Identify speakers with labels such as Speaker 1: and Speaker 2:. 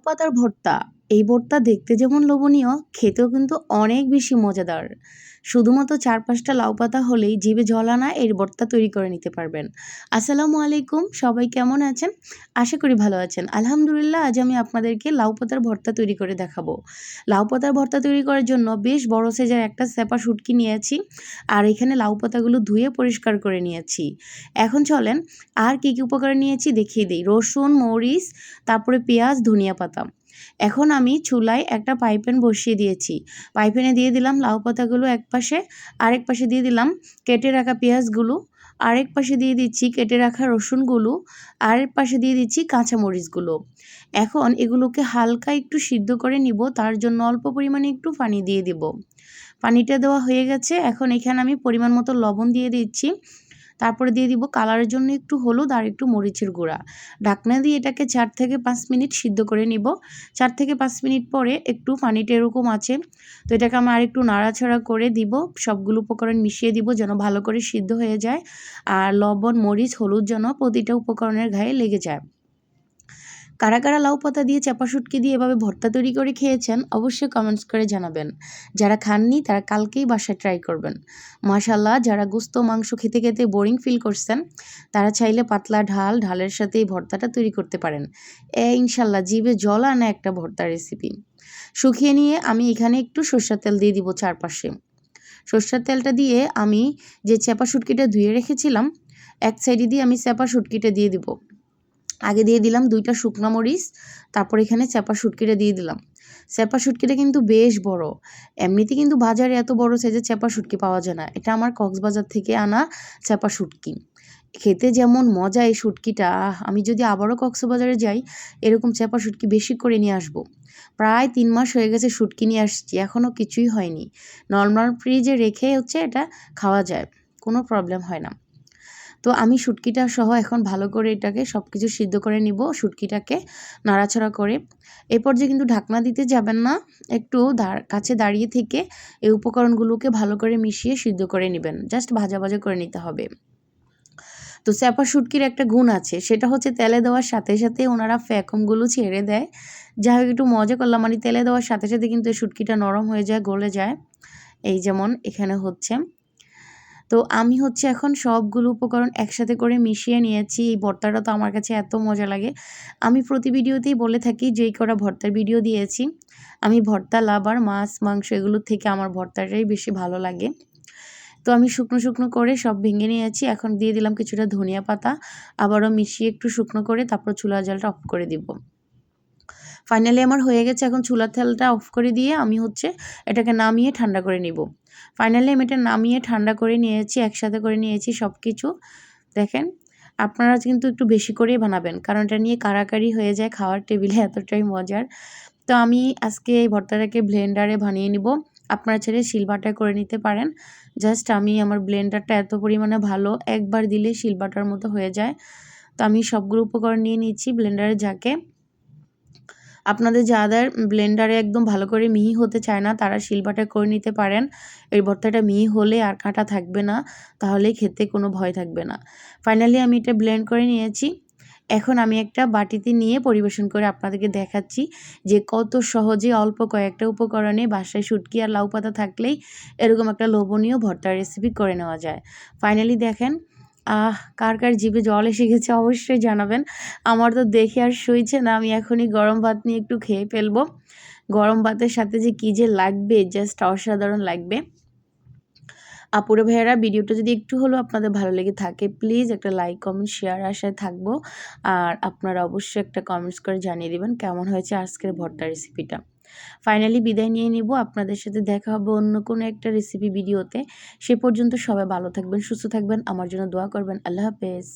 Speaker 1: পাতার ভর্তা। এই ভর্তা দেখতে যেমন লোভনীয়, খেতেও কিন্তু অনেক বেশি মজাদার। শুধুমাত্র ৪-৫টা লাউ পাতা হলেই জিভে জল আনা এই ভর্তা তৈরি করে নিতে পারবেন। আসসালামু আলাইকুম, সবাই কেমন আছেন? আশা করি ভালো আছেন। আলহামদুলিল্লাহ, আজ আমি আপনাদেরকে লাউ পাতার ভর্তা তৈরি করে দেখাবো। লাউ পাতার ভর্তা তৈরি করার জন্য বেশ বড় সাইজের একটা স্যাপা শুটকি নিয়েছি, আর এখানে লাউ পাতাগুলো ধুয়ে পরিষ্কার করে নিয়েছি। এখন চলেন আর কি কি উপকরণ নিয়েছি দেখিয়ে দিই। রসুন, মরিচ, তারপরে পেঁয়াজ, ধনিয়া পাতা। এখন আমি চুলায় একটা পাইপ্যান বসিয়ে দিয়েছি। পাইপ্যানে দিয়ে দিলাম লাউ পাতাগুলো এক পাশে, আরেক পাশে দিয়ে দিলাম কেটে রাখা পেঁয়াজগুলো, আরেক পাশে দিয়ে দিচ্ছি কেটে রাখা রসুনগুলো, আরেক পাশে দিয়ে দিচ্ছি কাঁচামরিচগুলো। এখন এগুলোকে হালকা একটু সিদ্ধ করে নিব, তার জন্য অল্প পরিমাণে একটু পানি দিয়ে দিব। পানিটা দেওয়া হয়ে গেছে। এখন এখানে আমি পরিমাণ মতো লবণ দিয়ে দিচ্ছি, তারপরে দিয়ে দিব কালারের জন্য একটু হলুদ আর একটু মরিচের গুঁড়া। ঢাকনা দিয়ে এটাকে ৪ থেকে ৫ মিনিট সিদ্ধ করে নিব। ৪ থেকে ৫ মিনিট পরে একটু পানিটা এরকম আছে, তো এটাকে আমি আরেকটু নাড়াচাড়া করে দিব। সবগুলো উপকরণ মিশিয়ে দিব যেন ভালো করে সিদ্ধ হয়ে যায়, আর লবণ, মরিচ, হলুদ যেন প্রতিটা উপকরণের গায়ে লেগে যায়। কারা কারা লাউ পাতা দিয়ে চাপা শুটকি দিয়ে এভাবে ভর্তা তৈরি করে খেয়েছেন অবশ্যই কমেন্টস করে জানাবেন। যারা খাননি তারা কালকেই বাসায় ট্রাই করবেন। মাশাল্লাহ, যারা গোস্ত মাংস খেতে খেতে বোরিং ফিল করছেন তারা চাইলে পাতলা ঢালের সাথে এই ভর্তাটা তৈরি করতে পারেন। ইনশাল্লাহ জিভে জল আনা একটা ভর্তার রেসিপি। শুকিয়ে নিয়ে আমি এখানে একটু সরষের তেল দিয়ে দিব চারপাশে। সরষের তেলটা দিয়ে আমি যে চাপা শুটকিটা ধুয়ে রেখেছিলাম এক সাইডে দিয়ে আমি চাপা শুটকিটা দিয়ে দিব। আগে দিয়ে দিলাম ২টা শুকনো মরিচ, তারপর এখানে চাপা শুটকিটা দিয়ে দিলাম। চাপা শুটকিটা কিন্তু বেশ বড়। এমনিতে কিন্তু বাজারে এত বড় সাইজের চাপা শুটকি পাওয়া যায় না। এটা আমার কক্সবাজার থেকে আনা চাপা শুটকি। খেতে যেমন মজা এই শুটকিটা, আমি যদি আবারও কক্সবাজারে যাই এরকম চাপা শুটকি বেশি করে নিয়ে আসবো। প্রায় ৩ মাস হয়ে গেছে শুটকি নিয়ে আসছি, এখনও কিছুই হয়নি। নরমাল ফ্রিজে রেখে এটা খাওয়া যায়, কোনো প্রবলেম হয় না। তো আমি শুটকিটা সহ এখন ভালো করে এটাকে সব কিছু সিদ্ধ করে নিব, শুটকিটাকে নাড়াচাড়া করে। এই পর্যায়ে কিন্তু ঢাকনা দিতে যাবেন না, একটু কাছে দাঁড়িয়ে থেকে এই উপকরণগুলোকে ভালো করে মিশিয়ে সিদ্ধ করে নেবেন। জাস্ট ভাজা ভাজা করে নিতে হবে। তো চাপা শুটকির একটা গুণ আছে, সেটা হচ্ছে তেলে দেওয়ার সাথে সাথে ওনারা ফ্যাকুমগুলো ছেড়ে দেয়। যাই হোক, একটু মজা করলাম, মানে তেলে দেওয়ার সাথে সাথে কিন্তু এই শুটকিটা নরম হয়ে যায়, গলে যায়। এই যেমন এখানে হচ্ছে। তো আমি এখন সবগুলো উপকরণ একসাথে করে মিশিয়ে নিয়েছি। এই ভর্তাটা তো আমার কাছে এত মজা লাগে। আমি প্রতি ভিডিওতেই বলে থাকি যেই কটা ভর্তার ভিডিও দিয়েছি, আমি ভর্তা লাভার, মাছ মাংস এগুলোর থেকে আমার ভর্তাটাই বেশি ভালো লাগে। তো আমি শুকনো শুকনো করে সব ভেঙে নিয়েছি। এখন দিয়ে দিলাম কিছুটা ধনিয়া পাতা, আবারও মিশিয়ে একটু শুকনো করে তারপর চুলার জালটা অফ করে দিব। ফাইনালি আমার হয়ে গেছে। এখন চুলার তেলটা অফ করে দিয়ে আমি এটাকে নামিয়ে ঠান্ডা করে নিব। ফাইনালি আমি এটা নামিয়ে ঠান্ডা করে নিয়েছি, একসাথে করে নিয়েছি সব কিছু। দেখেন, আপনারা কিন্তু একটু বেশি করেই বানাবেন, কারণ এটা নিয়ে কাড়াকাড়ি হয়ে যায় খাওয়ার টেবিলে, এতটাই মজার। তো আমি আজকে এই ভর্তাটাকে ব্লেন্ডারে বানিয়ে নিব। আপনারা চাইলে শিলবাটায় করে নিতে পারেন। জাস্ট আমার ব্লেন্ডারটা এত পরিমাণে ভালো, একবার দিলে শিলবাটার মতো হয়ে যায়। তো আমি সবগুলো উপকরণ নিয়ে নিচ্ছি ব্লেন্ডারে জাকে। আপনাদের যাদের ব্লেন্ডারে একদম ভালো করে মিহি হতে চায় না তারা শিলবাটায় করে নিতে পারেন। এই ভর্তাটা মিহি হলে আর কাঁটা থাকবে না, তাহলে খেতে কোনো ভয় থাকবে না। ফাইনালি আমি এটা ব্লেন্ড করে নিয়েছি। এখন আমি একটা বাটিতে নিয়ে পরিবেশন করে আপনাদেরকে দেখাচ্ছি যে কত সহজে অল্প কয়েকটা উপকরণে বাসায় শুটকি আর লাউ পাতা থাকলেই এরকম একটা লোভনীয় ভর্তার রেসিপি করে নেওয়া যায়। ফাইনালি দেখেন, কার কার জিভে জল এসে গেছে অবশ্যই জানাবেন। আমার তো দেখে আর সইছে না, আমি এখনই গরম ভাত নিয়ে একটু খেয়ে ফেলবো। গরম ভাতের সাথে যে কী যে লাগবে, জাস্ট অসাধারণ লাগবে। আপুরে ভাইয়ারা, ভিডিওটা যদি একটু হলেও আপনাদের ভালো লেগে থাকে প্লিজ একটা লাইক, কমেন্ট, শেয়ার আশায় থাকবো। আর আপনারা অবশ্যই একটা কমেন্টস করে জানিয়ে দিবেন কেমন হয়েছে আজকের ভর্তা রেসিপিটা। ফাইনালি বিদায় নিয়ে নিব, আপনাদের সাথে দেখা হবে অন্য কোনো একটা রেসিপি ভিডিওতে। সে পর্যন্ত সবাই ভালো থাকবেন, সুস্থ থাকবেন, আমার জন্য দোয়া করবেন। আল্লাহ হাফেজ।